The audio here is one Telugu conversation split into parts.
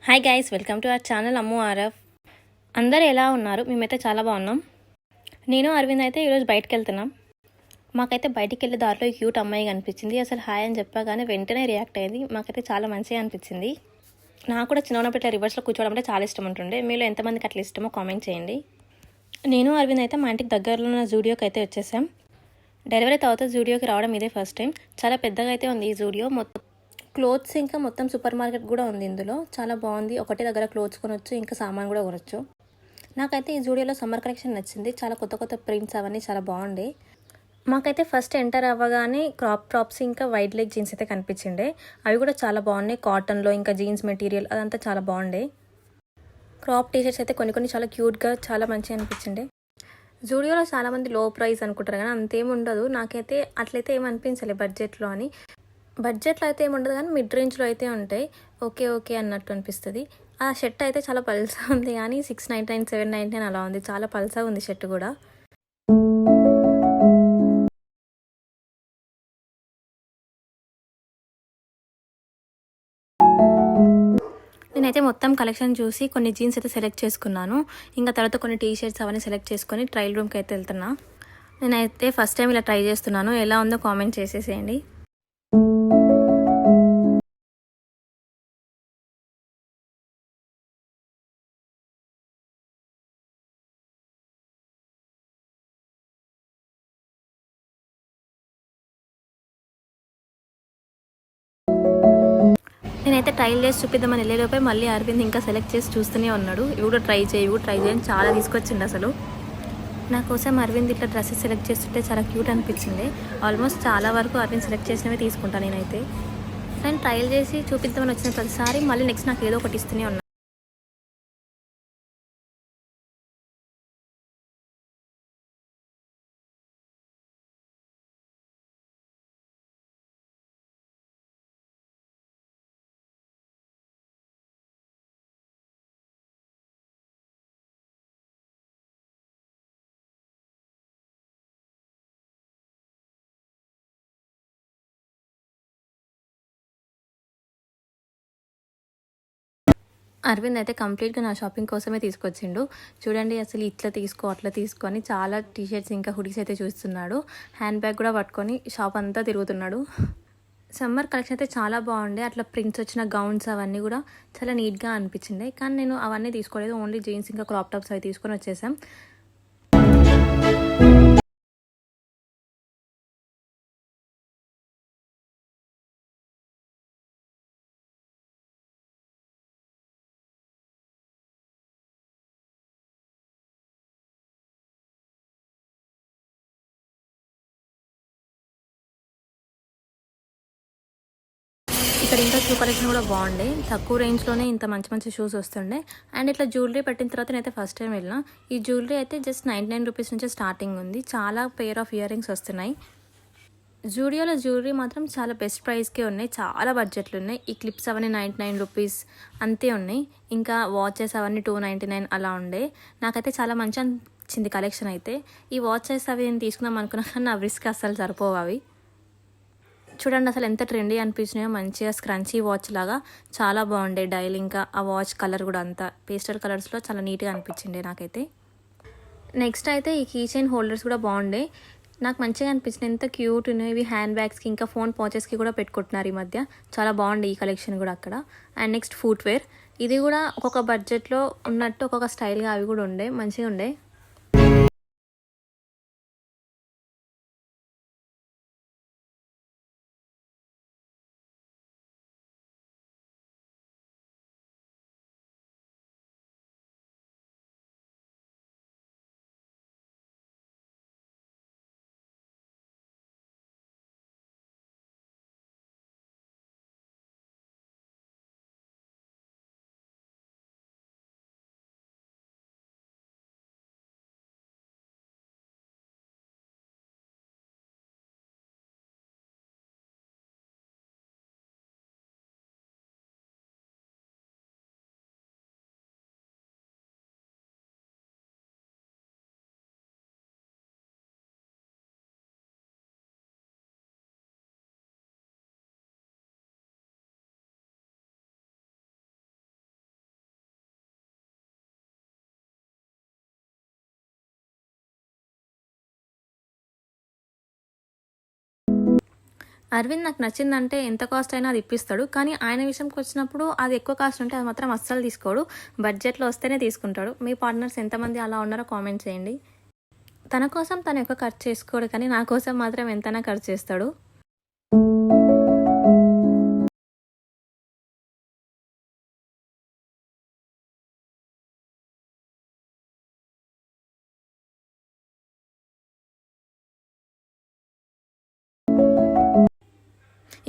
Hi guys, welcome to our channel Ammu Araf. అందరు ఎలా ఉన్నారు? మేమైతే చాలా బాగున్నాం. నేను అరవింద్ అయితే ఈరోజు బయటకు వెళ్తున్నాం. మాకైతే బయటికి వెళ్ళే దారిలో క్యూట్ అమ్మాయి కనిపించింది. అసలు హాయ్ అని చెప్పగానే వెంటనే రియాక్ట్ అయింది. మాకైతే చాలా మంచిగా అనిపించింది. నాకు కూడా చిన్నప్పుడు ఇట్లా రివర్స్లో కూర్చోవడం అంటే చాలా ఇష్టం ఉంటుండే. మీలో ఎంతమందికి అట్లా ఇష్టమో కామెంట్ చేయండి. నేను అరవింద్ అయితే మా ఇంటికి దగ్గరలో ఉన్న జూడియోకి అయితే వచ్చేసాం. డెలివరీ తర్వాత జూడియోకి రావడం ఇదే ఫస్ట్ టైం. చాలా పెద్దగా అయితే ఉంది ఈ జూడియో. మొత్తం క్లోత్స్ ఇంకా మొత్తం సూపర్ మార్కెట్ కూడా ఉంది ఇందులో. చాలా బాగుంది. ఒకటే దగ్గర క్లోత్స్ కొనొచ్చు, ఇంకా సామాన్ కూడా కొనొచ్చు. నాకైతే ఈ జూడియోలో సమ్మర్ కలెక్షన్ నచ్చింది. చాలా కొత్త కొత్త ప్రింట్స్ అవన్నీ చాలా బాగుండే. మాకైతే ఫస్ట్ ఎంటర్ అవ్వగానే క్రాప్ టాప్స్ ఇంకా వైట్ లెగ్ జీన్స్ అయితే కనిపించిండే. అవి కూడా చాలా బాగున్నాయి. కాటన్లో ఇంకా జీన్స్ మెటీరియల్ అదంతా చాలా బాగుండే. క్రాప్ టీషర్ట్స్ అయితే కొన్ని చాలా క్యూట్గా చాలా మంచిగా అనిపించిండే. జూడియోలో చాలామంది లో ప్రైస్ అనుకుంటారు కానీ అంతేమి ఉండదు. నాకైతే అట్లయితే ఏమనిపించలే బడ్జెట్లో అని. బడ్జెట్లో అయితే ఏముండదు కానీ మిడ్ రేంజ్లో అయితే ఉంటాయి. ఓకే అన్నట్టు అనిపిస్తుంది. ఆ షర్ట్ అయితే చాలా పల్సా ఉంది కానీ 699 799 అలా ఉంది. చాలా పల్సా ఉంది షర్ట్ కూడా. నేనైతే మొత్తం కలెక్షన్ చూసి కొన్ని జీన్స్ అయితే సెలెక్ట్ చేసుకున్నాను. ఇంకా తర్వాత కొన్ని టీ షర్ట్స్ అవన్నీ సెలెక్ట్ చేసుకొని ట్రయల్ రూమ్కి అయితే వెళ్తున్నా. నేనైతే ఫస్ట్ టైం ఇలా ట్రై చేస్తున్నాను. ఎలా ఉందో కామెంట్ చేసేసేయండి. నేనైతే ట్రైల్ చేసి చూపిద్దామని వెళ్ళేలోపే మళ్ళీ అరవింద్ ఇంకా సెలెక్ట్ చేసి చూస్తూనే ఉన్నాడు. ఇవి కూడా ట్రై చేయని చాలా తీసుకొచ్చిండు అసలు. నా కోసం అరవింద్ ఇట్లా డ్రెస్సెస్ సెలెక్ట్ చేస్తుంటే చాలా క్యూట్ అనిపించింది. ఆల్మోస్ట్ చాలా వరకు అరవింద్ సెలెక్ట్ చేసినవే తీసుకుంటాను నేనైతే. నేను ట్రయల్ చేసి చూపిద్దామని వచ్చిన ప్రతిసారి మళ్ళీ నెక్స్ట్ నాకు ఏదో ఒకటి ఇస్తూనే ఉన్నాను. అరవింద్ అయితే కంప్లీట్గా నా షాపింగ్ కోసమే తీసుకొచ్చిండు. చూడండి అసలు ఇట్లా తీసుకో అట్లా తీసుకొని చాలా టీషర్ట్స్ ఇంకా హుడీస్ అయితే చూస్తున్నాడు. హ్యాండ్ బ్యాగ్ కూడా పట్టుకొని షాప్ అంతా తిరుగుతున్నాడు. సమ్మర్ కలెక్షన్ అయితే చాలా బాగుండే. అట్లా ప్రింట్స్ వచ్చిన గౌన్స్ అవన్నీ కూడా చాలా నీట్గా అనిపించింది. కానీ నేను అవన్నీ తీసుకోలేదు. ఓన్లీ జీన్స్ ఇంకా క్రాప్ టాప్స్ అవి తీసుకొని వచ్చేసాం. ఇక్కడ ఇంకా షూ కలెక్షన్ కూడా బాగుండే. తక్కువ రేంజ్లోనే ఇంత మంచి షూస్ వస్తుండే. అండ్ ఇట్లా జ్యువెలరీ పెట్టిన తర్వాత నేనైతే ఫస్ట్ టైం వెళ్ళిన. ఈ జ్యువెలరీ అయితే జస్ట్ 99 రూపీస్ నుంచే స్టార్టింగ్ ఉంది. చాలా పేర్ ఆఫ్ ఇయర్ రింగ్స్ వస్తున్నాయి. జూడియోలో జ్యువెలరీ మాత్రం చాలా బెస్ట్ ప్రైస్కే ఉన్నాయి. చాలా బడ్జెట్లు ఉన్నాయి. ఈ క్లిప్స్ అవన్నీ 99 రూపీస్ అంతే ఉన్నాయి. ఇంకా వాచెస్ అవన్నీ 299 అలా ఉండే. నాకైతే చాలా మంచి అనిపించింది కలెక్షన్ అయితే. ఈ వాచెస్ అవి నేను తీసుకుందాం అనుకున్నా కానీ నా రిస్క్ అస్సలు సరిపోవు అవి. చూడండి అసలు ఎంత ట్రెండీ అనిపించినాయో. మంచిగా స్క్రంచీ వాచ్ లాగా చాలా బాగుండే డైల్. ఇంకా ఆ వాచ్ కలర్ కూడా అంతా పేస్టల్ కలర్స్లో చాలా నీట్గా అనిపించిండే నాకైతే. నెక్స్ట్ అయితే ఈ కీ చైన్ హోల్డర్స్ కూడా బాగుండే. నాకు మంచిగా అనిపించింది. ఎంత క్యూట్ ఉన్నాయి ఇవి. హ్యాండ్ బ్యాగ్స్కి ఇంకా ఫోన్ పౌచెస్కి కూడా పెట్టుకుంటున్నారు ఈ మధ్య. చాలా బాగుండే ఈ కలెక్షన్ కూడా అక్కడ. And next footwear. ఇది కూడా ఒక్కొక్క బడ్జెట్లో ఉన్నట్టు ఒక్కొక్క స్టైల్గా అవి కూడా ఉండే. మంచిగా ఉండే. అరవింద్ నాకు నచ్చిందంటే ఎంత కాస్ట్ అయినా అది ఇప్పిస్తాడు. కానీ ఆయన విషయంకి వచ్చినప్పుడు అది ఎక్కువ కాస్ట్ ఉంటే అది మాత్రం అస్సలు తీసుకోడు. బడ్జెట్‌లో వస్తేనే తీసుకుంటాడు. మీ పార్ట్నర్స్ ఎంతమంది అలా ఉన్నారో కామెంట్ చేయండి. తన కోసం తను ఎక్కువ ఖర్చు చేసుకోడు కానీ నా కోసం మాత్రం ఎంతైనా ఖర్చు చేస్తాడు.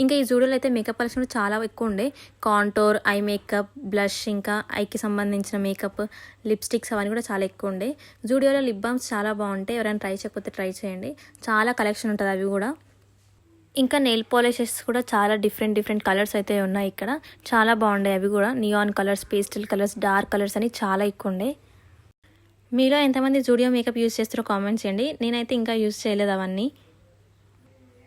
ఇంకా ఈ జూడియోలో అయితే మేకప్ కలెక్షన్ చాలా ఎక్కువ ఉండే. కాంటోర్, ఐ మేకప్, బ్లష్, ఇంకా ఐకి సంబంధించిన మేకప్, లిప్స్టిక్స్ అవన్నీ కూడా చాలా ఎక్కువ ఉండే. జూడియోలో లిప్ బామ్స్ చాలా బాగుంటాయి. ఎవరైనా ట్రై చేయకపోతే ట్రై చేయండి. చాలా కలెక్షన్ ఉంటుంది అవి కూడా. ఇంకా నెయిల్ పాలిషెస్ కూడా చాలా డిఫరెంట్ కలర్స్ అయితే ఉన్నాయి ఇక్కడ. చాలా బాగుండే అవి కూడా. Neon colours, pastel colours, dark colours అని చాలా ఎక్కువ ఉండే. మీలో ఎంతమంది జూడియో మేకప్ యూస్ చేస్తారో కామెంట్ చేయండి. నేనైతే ఇంకా యూస్ చేయలేదు అవన్నీ.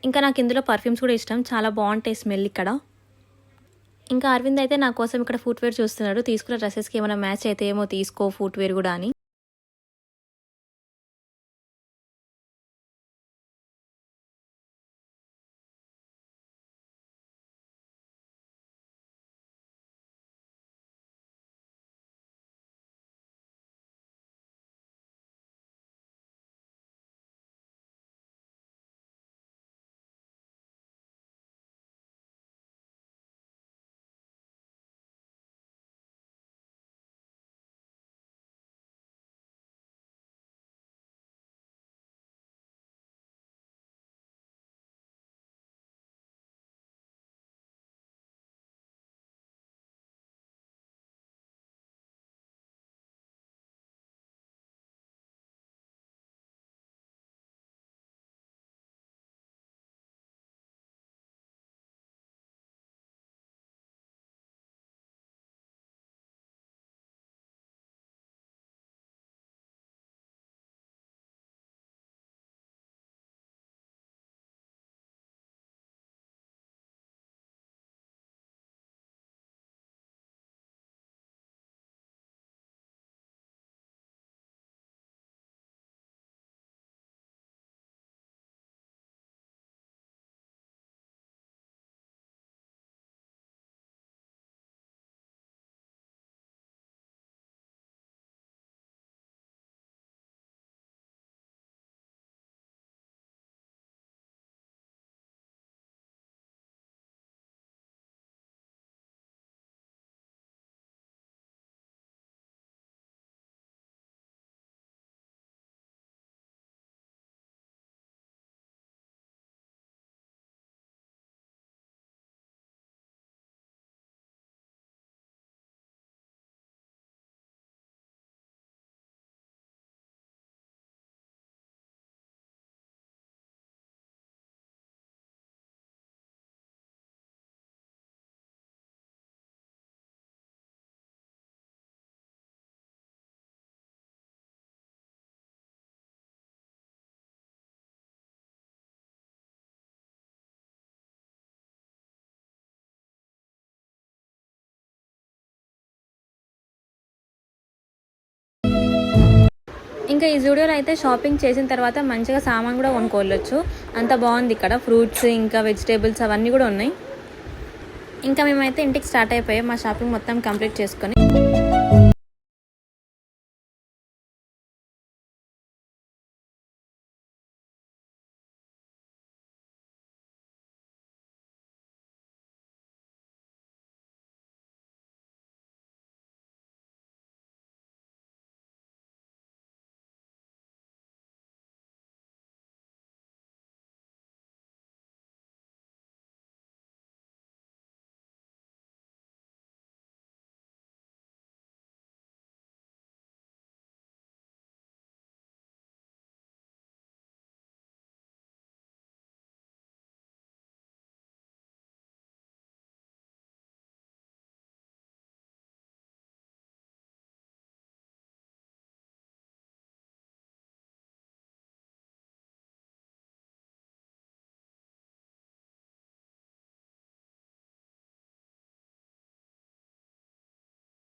ఇంకా నాకు ఇందులో పర్ఫ్యూమ్స్ కూడా ఇష్టం. చాలా బాగుంటాయి స్మెల్ ఇక్కడ. ఇంకా అరవింద్ అయితే నా కోసం ఇక్కడ ఫుట్వేర్ చూస్తున్నాడు. తీసుకున్న డ్రెస్సెస్కి ఏమైనా మ్యాచ్ అయితే ఏమో తీసుకో ఫుట్వేర్ కూడా అని. ఇంకా ఈ జూడియోలో అయితే షాపింగ్ చేసిన తర్వాత మంచిగా సామాన్ కూడా కొనుక్కోవచ్చు. అంత బాగుంది ఇక్కడ. ఫ్రూట్స్ ఇంకా వెజిటేబుల్స్ అవన్నీ కూడా ఉన్నాయి. ఇంకా మేమైతే ఇంటికి స్టార్ట్ అయిపోయాం మా షాపింగ్ మొత్తం కంప్లీట్ చేసుకొని.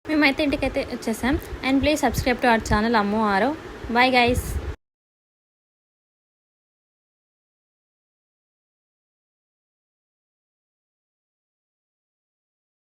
మేమైతే ఇంటికైతే వచ్చేసాం. And please subscribe to our channel Ammu Aaro. Bye guys.